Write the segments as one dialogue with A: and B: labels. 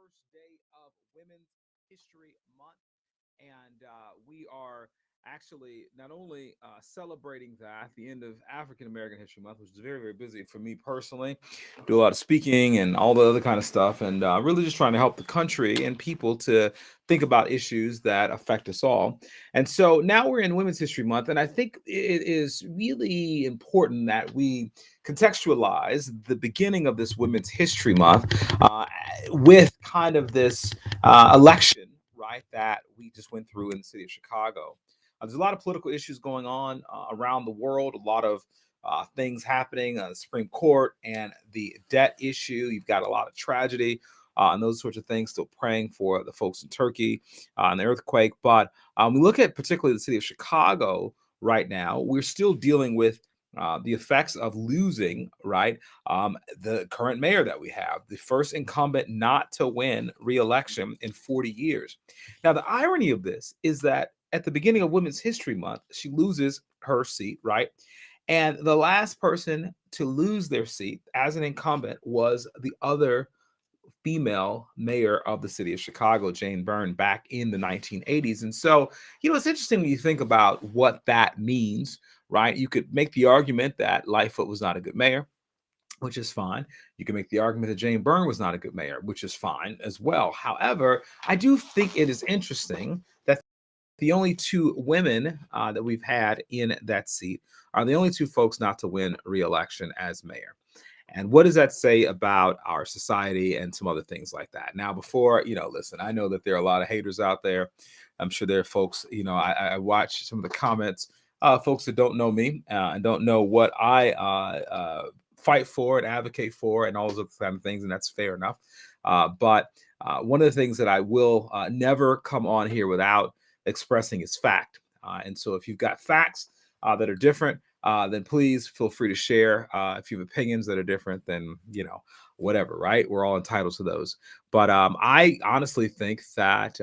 A: first day of Women's History Month. And we are actually not only celebrating that, the end of African American History Month, which is very, very busy for me personally, do a lot of speaking and all the other kind of stuff, and really just trying to help the country and people to think about issues that affect us all. And so now we're in Women's History Month, and I think it is really important that we contextualize the beginning of this Women's History Month with kind of this election, right, that we just went through in the city of Chicago. There's a lot of political issues going on around the world, a lot of things happening on the Supreme Court and the debt issue. You've got a lot of tragedy and those sorts of things. Still praying for the folks in Turkey and the earthquake. But we look at particularly the city of Chicago right now. We're still dealing with the effects of losing, right? The current mayor that we have, the first incumbent not to win re-election in 40 years. Now, the irony of this is that at the beginning of Women's History Month, she loses her seat, right? And the last person to lose their seat as an incumbent was the other female mayor of the city of Chicago, Jane Byrne, back in the 1980s. And so, it's interesting when you think about what that means, right? You could make the argument that Lightfoot was not a good mayor, which is fine. You can make the argument that Jane Byrne was not a good mayor, which is fine as well. However, I do think it is interesting that the only two women that we've had in that seat are the only two folks not to win re-election as mayor. And what does that say about our society and some other things like that? Now, before, listen, I know that there are a lot of haters out there. I'm sure there are folks, I watch some of the comments, folks that don't know me and don't know what I fight for and advocate for and all those other kind of things. And that's fair enough. But one of the things that I will never come on here without expressing is fact. And so if you've got facts that are different, then please feel free to share. If you have opinions that are different, then, whatever, right? We're all entitled to those. But I honestly think that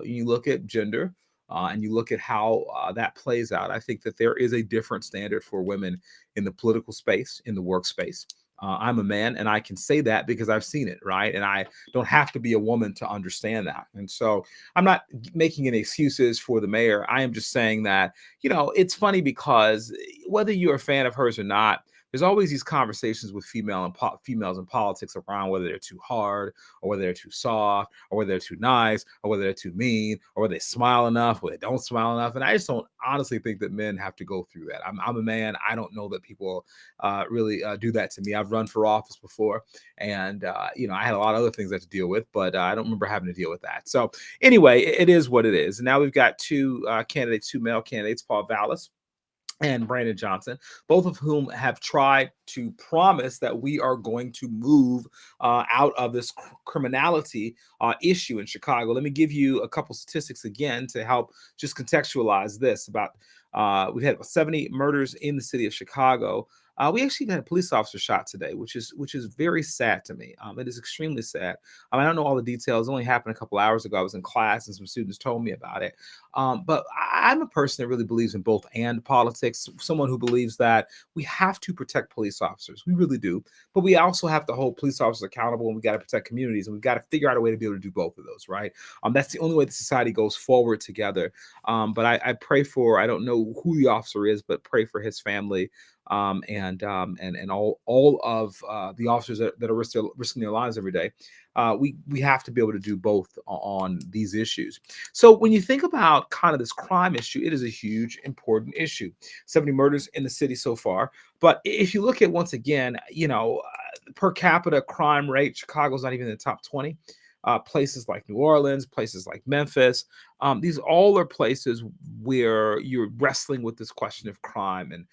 A: you look at gender and you look at how that plays out, I think that there is a different standard for women in the political space, in the workspace. I'm a man and I can say that because I've seen it, right? And I don't have to be a woman to understand that. And so I'm not making any excuses for the mayor. I am just saying that, it's funny because whether you're a fan of hers or not, there's always these conversations with females in politics around whether they're too hard or whether they're too soft or whether they're too nice or whether they're too mean or whether they smile enough or they don't smile enough. And I just don't honestly think that men have to go through that. I'm a man. I don't know that people really do that to me. I've run for office before, and I had a lot of other things I had to deal with, but I don't remember having to deal with that. So anyway, it is what it is. And now we've got two male candidates, Paul Vallis and Brandon Johnson, both of whom have tried to promise that we are going to move out of this criminality issue in Chicago. Let me give you a couple statistics again to help just contextualize this. We've had 70 murders in the city of Chicago. We actually had a police officer shot today, which is very sad to me. It is extremely sad. I don't know all the details. It only happened a couple hours ago. I was in class and some students told me about it. But I'm a person that really believes in both and politics. Someone who believes that we have to protect police officers. We really do. But we also have to hold police officers accountable, and we got to protect communities, and we've got to figure out a way to be able to do both of those, right? That's the only way the society goes forward together. But I pray for, I don't know who the officer is, but pray for his family and all of the officers that are risking their lives every day. We have to be able to do both on these issues. So when you think about kind of this crime issue, it is a huge, important issue. 70 murders in the city so far. But if you look at, once again, per capita crime rate, Chicago's not even in the top 20. Places like New Orleans, places like Memphis, these all are places where you're wrestling with this question of crime and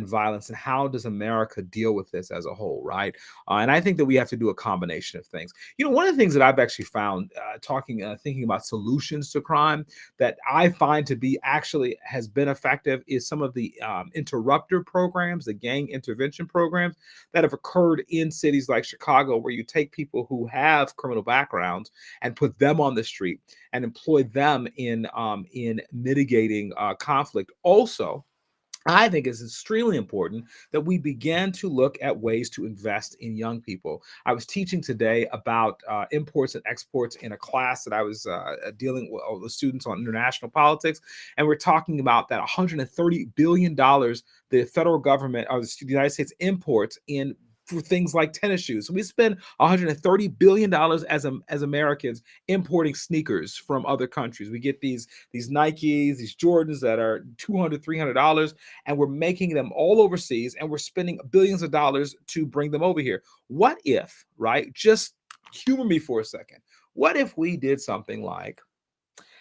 A: violence, and how does America deal with this as a whole, right? And I think that we have to do a combination of things. One of the things that I've actually found thinking about solutions to crime that I find to be actually has been effective is some of the interrupter programs, the gang intervention programs that have occurred in cities like Chicago, where you take people who have criminal backgrounds and put them on the street and employ them in mitigating conflict. Also, I think it's extremely important that we begin to look at ways to invest in young people. I was teaching today about imports and exports in a class that I was dealing with students on international politics, and we're talking about that $130 billion the federal government or the United States imports in for things like tennis shoes. So we spend $130 billion as Americans importing sneakers from other countries. We get these Nikes, these Jordans that are $200, $300, and we're making them all overseas, and we're spending billions of dollars to bring them over here. What if, right? Just humor me for a second. What if we did something like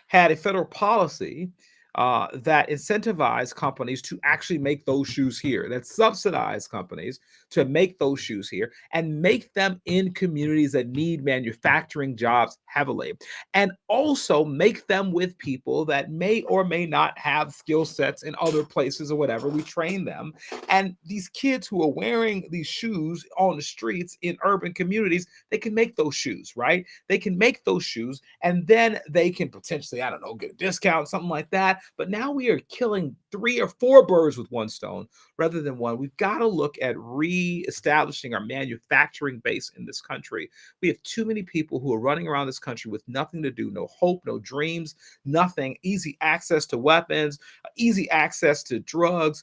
A: had a federal policy that incentivized companies to actually make those shoes here, that subsidized companies to make those shoes here and make them in communities that need manufacturing jobs heavily, and also make them with people that may or may not have skill sets in other places or whatever. We train them. And these kids who are wearing these shoes on the streets in urban communities, they can make those shoes, right? They can make those shoes, and then they can potentially, I don't know, get a discount, something like that. But now we are killing three or four birds with one stone rather than one. We've got to look at re-establishing our manufacturing base in this country. We have too many people who are running around this country with nothing to do, no hope, no dreams, nothing, easy access to weapons, easy access to drugs.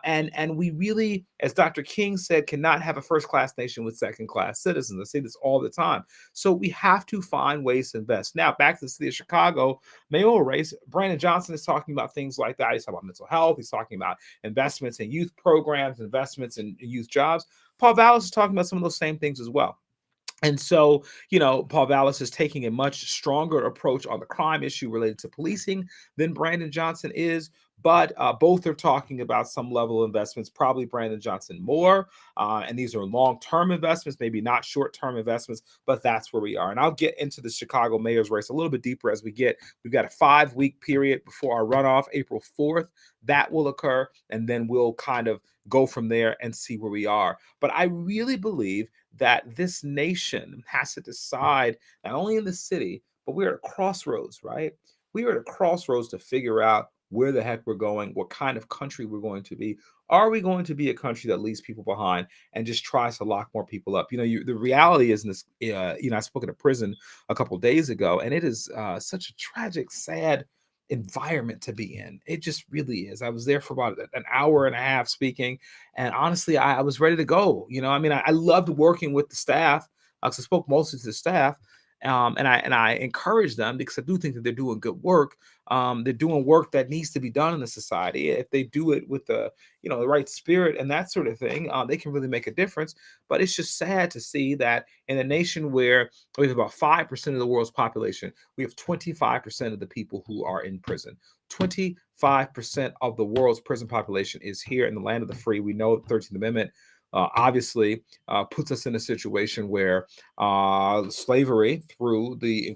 A: And we really, as Dr. King said, cannot have a first class nation with second class citizens. I say this all the time. So we have to find ways to invest. Now, back to the city of Chicago mayoral race, Brandon Johnson is talking about things like that. He's talking about mental health. He's talking about investments in youth programs, investments in youth jobs. Paul Vallas is talking about some of those same things as well. And so, Paul Vallis is taking a much stronger approach on the crime issue related to policing than Brandon Johnson is. But both are talking about some level of investments, probably Brandon Johnson more. And these are long term investments, maybe not short term investments, but that's where we are. And I'll get into the Chicago mayor's race a little bit deeper as we get. We've got a 5-week period before our runoff, April 4th. That will occur. And then we'll kind of go from there and see where we are. But I really believe that this nation has to decide, not only in the city, but we're at a crossroads, right? We are at a crossroads to figure out where the heck we're going, what kind of country we're going to be. Are we going to be a country that leaves people behind and just tries to lock more people up? The reality is in this, I spoke at a prison a couple of days ago, and it is such a tragic, sad environment to be in. It just really is. I was there for about an hour and a half speaking, and honestly, I was ready to go. I loved working with the staff because I spoke mostly to the staff, and I encourage them because I do think that they're doing good work. They're doing work that needs to be done in the society. If they do it with the right spirit and that sort of thing, they can really make a difference. But it's just sad to see that in a nation where we have about 5% of the world's population, we have 25% of the people who are in prison. 25% of the world's prison population is here in the land of the free. We know the 13th Amendment obviously puts us in a situation where slavery through the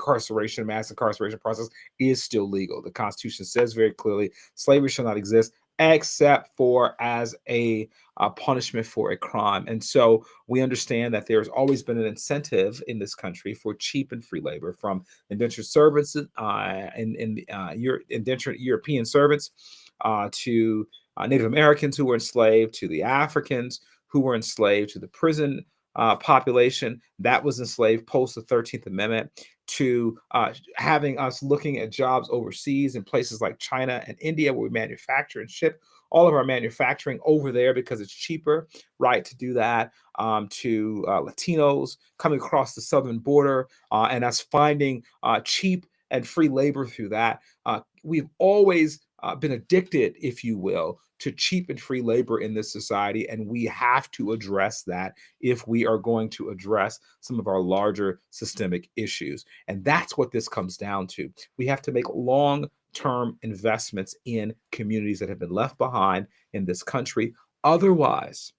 A: mass incarceration process is still legal. The Constitution says very clearly slavery shall not exist except for as a punishment for a crime. And so we understand that there's always been an incentive in this country for cheap and free labor, from indentured servants indentured European servants to Native Americans who were enslaved, to the Africans who were enslaved, to the prison population that was enslaved post the 13th Amendment, to having us looking at jobs overseas in places like China and India, where we manufacture and ship all of our manufacturing over there because it's cheaper, right, to do that, to Latinos coming across the southern border and us finding cheap and free labor through that. We've always been addicted, if you will, to cheap and free labor in this society. And we have to address that if we are going to address some of our larger systemic issues. And that's what this comes down to. We have to make long-term investments in communities that have been left behind in this country. Otherwise,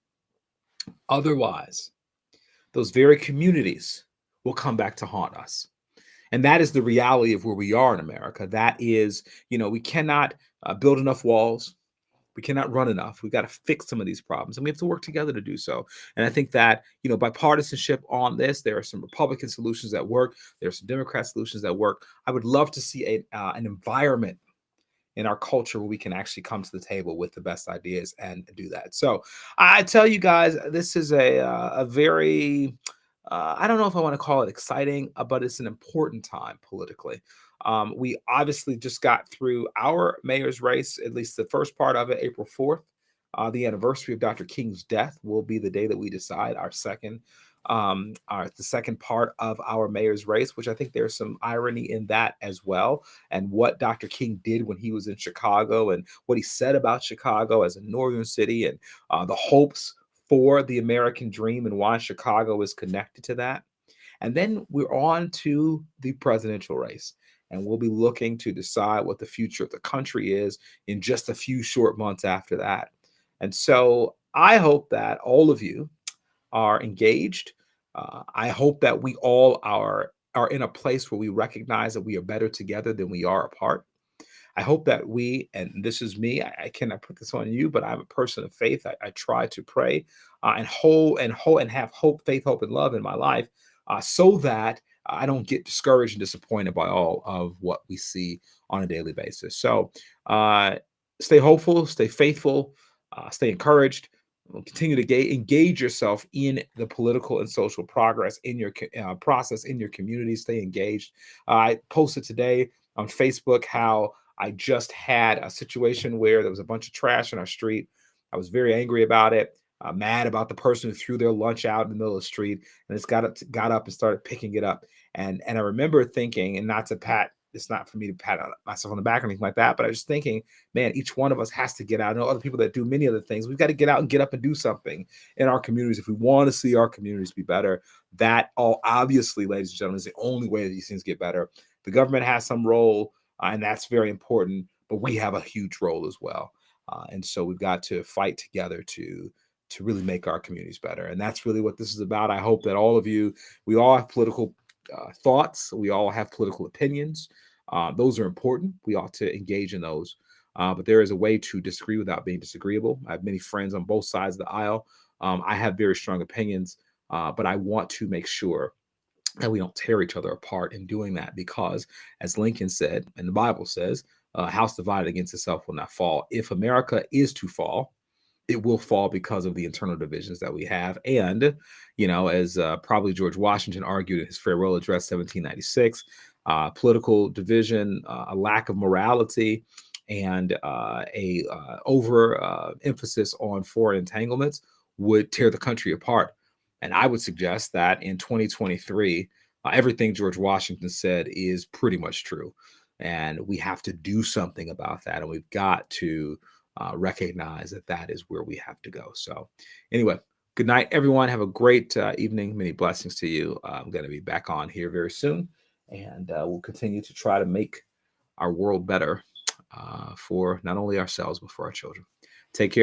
A: those very communities will come back to haunt us. And that is the reality of where we are in America. That is, we cannot build enough walls. We cannot run enough. We've got to fix some of these problems, and we have to work together to do so. And I think that, bipartisanship on this, there are some Republican solutions that work. There are some Democrat solutions that work. I would love to see an environment in our culture where we can actually come to the table with the best ideas and do that. So I tell you guys, this is a very I don't know if I want to call it exciting, but it's an important time politically. We obviously just got through our mayor's race, at least the first part of it, April 4th. The anniversary of Dr. King's death will be the day that we decide the second part of our mayor's race, which I think there's some irony in that as well. And what Dr. King did when he was in Chicago and what he said about Chicago as a northern city and the hopes for the American dream and why Chicago is connected to that. And then we're on to the presidential race. And we'll be looking to decide what the future of the country is in just a few short months after that. And so I hope that all of you are engaged. I hope that we all are in a place where we recognize that we are better together than we are apart. I hope that we, and this is me, I cannot put this on you, but I'm a person of faith. I try to pray and have hope, faith, hope, and love in my life, so that I don't get discouraged and disappointed by all of what we see on a daily basis. So stay hopeful, stay faithful, stay encouraged. Continue to engage yourself in the political and social progress in your process in your community. Stay engaged. I posted today on Facebook how I just had a situation where there was a bunch of trash in our street. I was very angry about it, mad about the person who threw their lunch out in the middle of the street, and it's got up and started picking it up. And I remember thinking, and not to pat, it's not for me to pat myself on the back or anything like that, but I was thinking, man, each one of us has to get out. I know other people that do many other things. We've got to get out and get up and do something in our communities if we want to see our communities be better. That all obviously, ladies and gentlemen, is the only way that these things get better. The government has some role, and that's very important, but we have a huge role as well. And so we've got to fight together to really make our communities better. And that's really what this is about. I hope that all of you, we all have political thoughts. We all have political opinions. Those are important. We ought to engage in those. But there is a way to disagree without being disagreeable. I have many friends on both sides of the aisle. I have very strong opinions, but I want to make sure that we don't tear each other apart in doing that, because as Lincoln said, and the Bible says, a house divided against itself will not fall. If America is to fall, it will fall because of the internal divisions that we have. And, as probably George Washington argued in his farewell address, 1796, political division, a lack of morality, and a over emphasis on foreign entanglements would tear the country apart. And I would suggest that in 2023, everything George Washington said is pretty much true. And we have to do something about that. And we've got to recognize that that is where we have to go. So, anyway, good night, everyone. Have a great evening. Many blessings to you. I'm going to be back on here very soon, and we'll continue to try to make our world better for not only ourselves, but for our children. Take care.